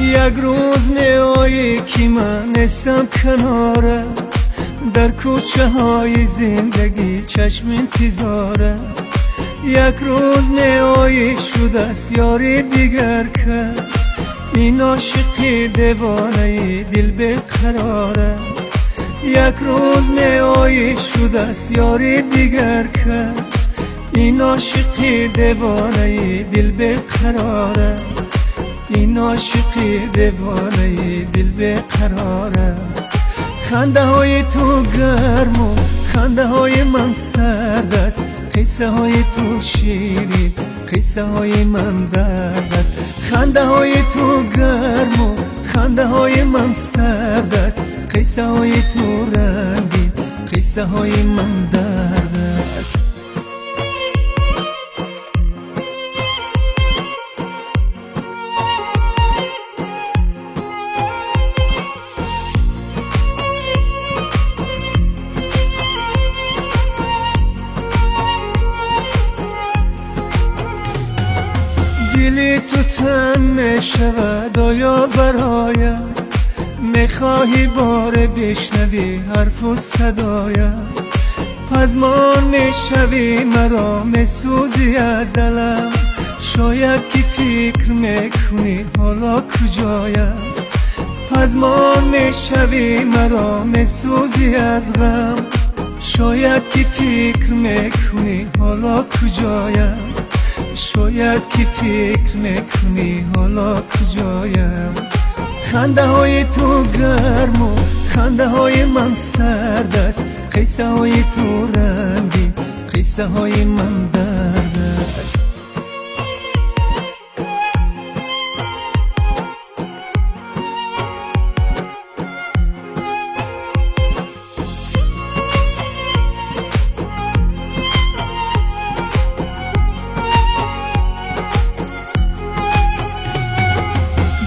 یک روز میایی که من استم کناره، در کوچه های زندگی چشم انتظاره. یک روز میایی شده است یاری دیگر کس، این عاشقی دیوانه دل بقراره. یک روز میایی شده است یاری دیگر کس، این عاشقی دیوانه دل بقراره. این عاشقی دیوانه دل بقراره. خنده های تو گرم و خنده های من سرد است، قصه های تو شیرین قصه های من درد است. خنده های تو گرم و خنده های من سرد است، قصه های تو رنگین قصه های من درد است. دلی تو تن میشود آیا برایم، میخواهی باره بشنوی حرف و صدایم. پزمان میشوی مرا میسوزی از دلم، شاید که فکر میکنی حالا کجایم. پزمان میشوی مرا میسوزی از غم، شاید که فکر میکنی حالا کجایم. شاید که فکر میکنی حالا کجایم. خنده های تو گرم و خنده های من سرد است، قصه های تو رنگین قصه های من درد است.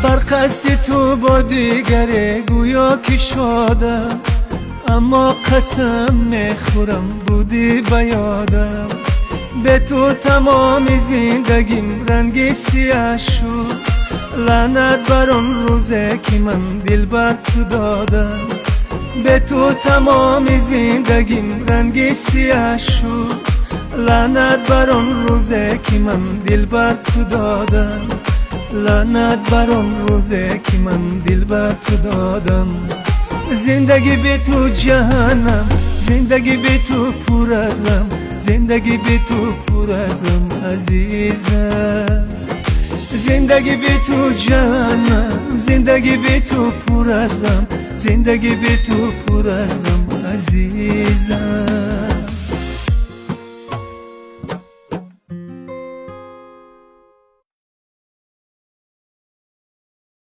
بر قصد تو با دیگره گویا که شادم، اما قسم میخورم بودی بیادم. به تو تمام زندگیم رنگ سیاه شد، لعنت بر آن روزه که من دل بر تو دادم. به تو تمام زندگیم رنگ سیاه شد، لعنت بر آن روزه که من دل بر تو دادم. لعنت بر آن روزه که من دل بر تو دادم. زندگی به تو جهنم، زندگی به تو پر از غم، زندگی به تو پر از غم عزیزم. زندگی به تو جهنم، زندگی به تو پر از غم، زندگی به تو پر از غم عزیزم.